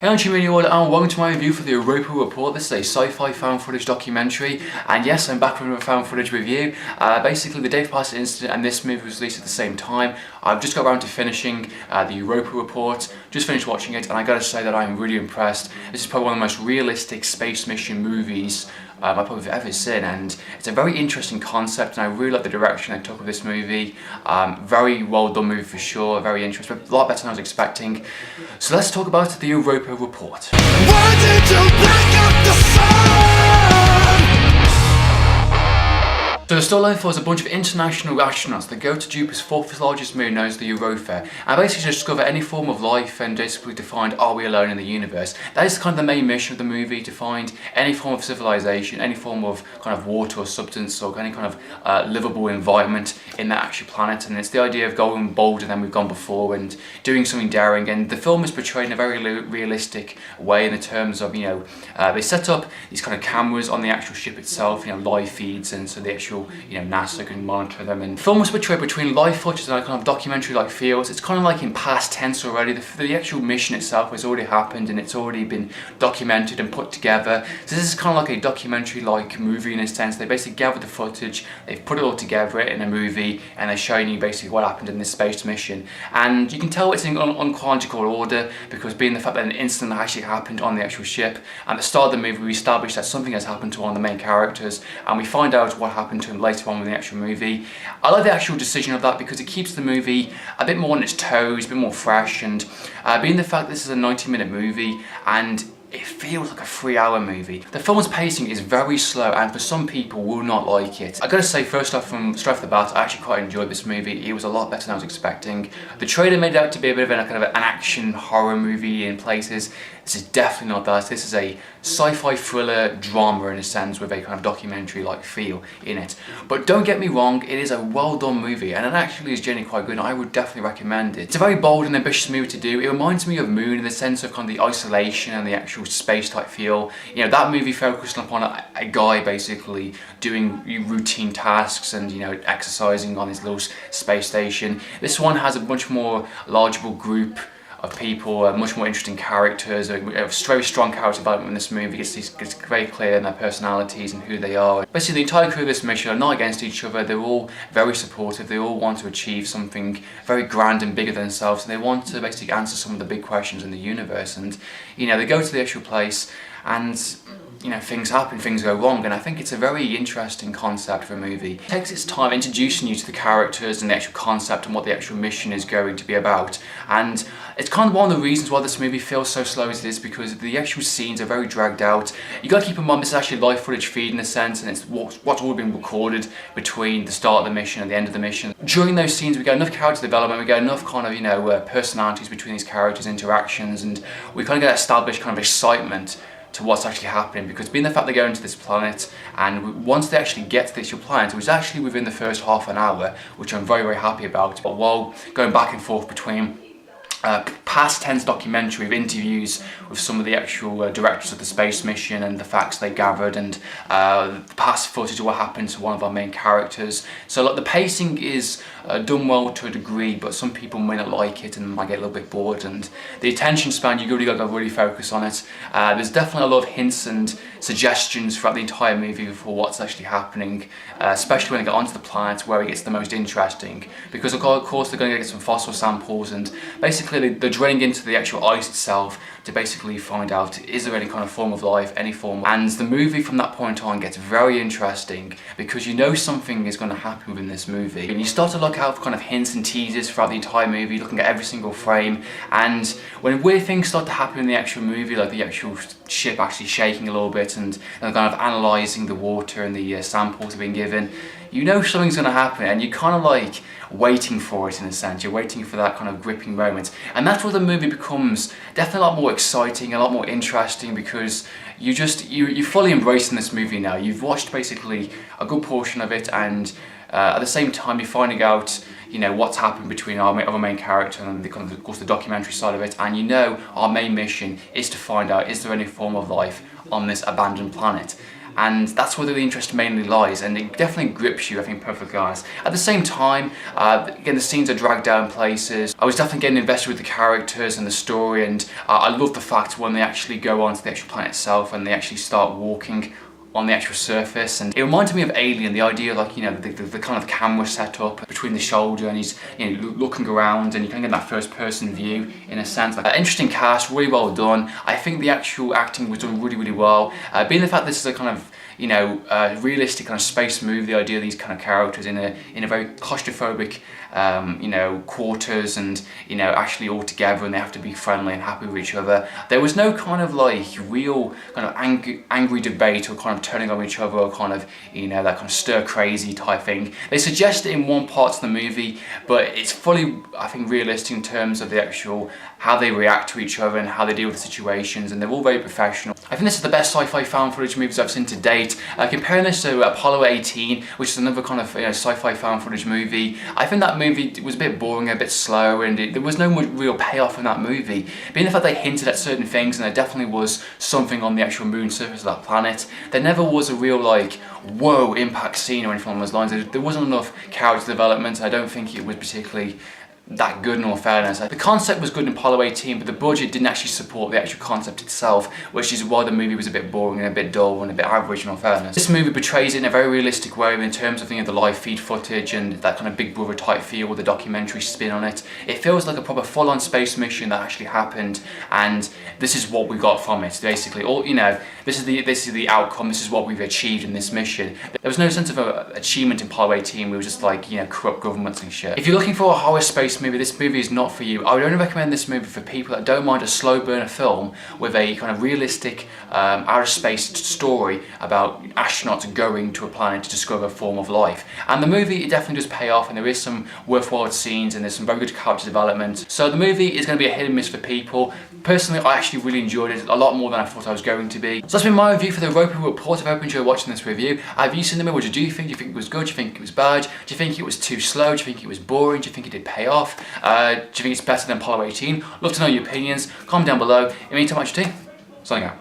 Hello and welcome to my review for the Europa report. This is a sci-fi found footage documentary, and yes, I'm back with a found footage review. Basically, the Dave Passett incident and this movie was released at the same time. I've just got around to finishing the Europa report, just finished watching it, and I gotta say that I'm really impressed. This is probably one of the most realistic space mission movies I've probably ever seen, and it's a very interesting concept, and I really like the direction they took with this movie. Very well done movie for sure, very interesting, a lot better than I was expecting. So let's talk about the Europa report. Why did you break up the sun? So the storyline follows a bunch of international astronauts that go to Jupiter's fourth largest moon known as the Europa, and basically discover any form of life and basically to find, are we alone in the universe? That is kind of the main mission of the movie, to find any form of civilization, any form of kind of water or substance or any kind of livable environment in that actual planet. And it's the idea of going bolder than we've gone before and doing something daring, and the film is portrayed in a very realistic way in the terms of, they set up these kind of cameras on the actual ship itself, live feeds, and so the actual NASA can monitor them. And the film was portrayed between live footage and a kind of documentary-like feels. It's kind of like in past tense already. The actual mission itself has already happened and it's already been documented and put together. So this is kind of like a documentary-like movie in a sense. They basically gathered the footage, they've put it all together in a movie, and they're showing you basically what happened in this space mission. And you can tell it's in chronological order because being the fact that an incident actually happened on the actual ship. At the start of the movie, we establish that something has happened to one of the main characters, and we find out what happened to him later on with the actual movie. I like the actual decision of that because it keeps the movie a bit more on its toes, a bit more fresh, and being the fact this is a 90-minute movie and it feels like a 3-hour movie. The film's pacing is very slow, and for some people will not like it. I gotta say, first off, straight off the bat, I actually quite enjoyed this movie. It was a lot better than I was expecting. The trailer made it out to be a bit of an action horror movie in places. This is definitely not that. This is a sci-fi thriller drama in a sense with a kind of documentary-like feel in it. But don't get me wrong, it is a well-done movie, and it actually is genuinely quite good, and I would definitely recommend it. It's a very bold and ambitious movie to do. It reminds me of Moon in the sense of kind of the isolation and the actual space type feel. That movie focused upon a guy basically doing routine tasks and exercising on his little space station. This one has a much more largeable group of people, much more interesting characters, a very strong character development in this movie. It's very clear in their personalities and who they are. Basically, the entire crew of this mission are not against each other. They're all very supportive. They all want to achieve something very grand and bigger than themselves, and they want to basically answer some of the big questions in the universe. And they go to the actual place, and things happen, things go wrong, and I think it's a very interesting concept for a movie. It takes its time introducing you to the characters and the actual concept and what the actual mission is going to be about. And it's kind of one of the reasons why this movie feels so slow as it is, because the actual scenes are very dragged out. You gotta keep in mind this is actually live footage feed in a sense, and it's what's all been recorded between the start of the mission and the end of the mission. During those scenes, we get enough character development, we get enough kind of personalities between these characters, interactions, and we kind of get established kind of excitement to what's actually happening, because being the fact they're going to this planet, and once they actually get to this planet, it was actually within the first half an hour, which I'm very, very happy about. But while going back and forth between past tense documentary of interviews with some of the actual directors of the space mission and the facts they gathered, and the past footage of what happened to one of our main characters. So the pacing is done well to a degree, but some people may not like it and might get a little bit bored, and the attention span, you really got to really focus on it. There's definitely a lot of hints and suggestions throughout the entire movie for what's actually happening, especially when they get onto the planet where it gets the most interesting, because of course they're going to get some fossil samples, and basically they're drilling into the actual ice itself to basically find out, is there any kind of form of life, any form. And the movie from that point on gets very interesting, because something is going to happen within this movie, and you start to look out for kind of hints and teasers throughout the entire movie, looking at every single frame. And when weird things start to happen in the actual movie, like the actual ship actually shaking a little bit, and kind of analysing the water and the samples have been given, something's going to happen, and you're kind of like waiting for it in a sense. You're waiting for that kind of gripping moment, and that's where the movie becomes definitely a lot more exciting, a lot more interesting, because you're fully embracing this movie now. You've watched basically a good portion of it, and at the same time you're finding out what's happened between our main character and of course the documentary side of it, and our main mission is to find out, is there any form of life on this abandoned planet. and that's where the interest mainly lies, and it definitely grips you, I think, perfectly honest. At the same time, again, the scenes are dragged down places. I was definitely getting invested with the characters and the story, and I love the fact when they actually go onto the actual planet itself and they actually start walking on the actual surface. And it reminded me of Alien, the idea, like, you know, the kind of camera setup between the shoulder, and he's, you know, looking around, and you can get that first person view in a sense. Like, interesting cast, really well done. I think the actual acting was done really, really well. Being the fact this is a kind of, you know, realistic kind of space movie, the idea of these kind of characters in a very claustrophobic, you know, quarters, and, you know, actually all together, and they have to be friendly and happy with each other. There was no kind of like real kind of angry debate or kind of turning on each other, or kind of, you know, that kind of stir crazy type thing. They suggest it in one part of the movie, but it's fully, I think, realistic in terms of the actual how they react to each other and how they deal with the situations, and they're all very professional. I think this is the best sci-fi found footage movies I've seen to date. Comparing this to Apollo 18, which is another kind of, you know, sci-fi found footage movie, I think that movie was a bit boring, a bit slow, and there was no real payoff in that movie. Being the fact they hinted at certain things, and there definitely was something on the actual moon surface of that planet, there never was a real, like, whoa impact scene or anything along those lines. There wasn't enough character development. I don't think it was particularly that good, in all fairness. The concept was good in Apollo 18, but the budget didn't actually support the actual concept itself, which is why the movie was a bit boring and a bit dull and a bit average, in all fairness. This movie portrays it in a very realistic way in terms of, you know, the live feed footage and that kind of Big Brother type feel with the documentary spin on it. It feels like a proper full-on space mission that actually happened, and this is what we got from it, basically. All, you know, this is the outcome, this is what we've achieved in this mission. There was no sense of achievement in Apollo 18, we were just like, you know, corrupt governments and shit. If you're looking for a horror space movie, this movie is not for you. I would only recommend this movie for people that don't mind a slow burner film with a kind of realistic outer space story about astronauts going to a planet to discover a form of life. And the movie, it definitely does pay off, and there is some worthwhile scenes, and there's some very good character development. So the movie is going to be a hit and miss for people. Personally, I actually really enjoyed it a lot more than I thought I was going to be. So that's been my review for the Europa report. I hope you enjoyed watching this review. Have you seen the movie? What do you think? Do you think it was good? Do you think it was bad? Do you think it was too slow? Do you think it was boring? Do you think it did pay off? Do you think it's better than Apollo 18? Love to know your opinions. Comment down below. In the meantime, watch your tea. Signing out.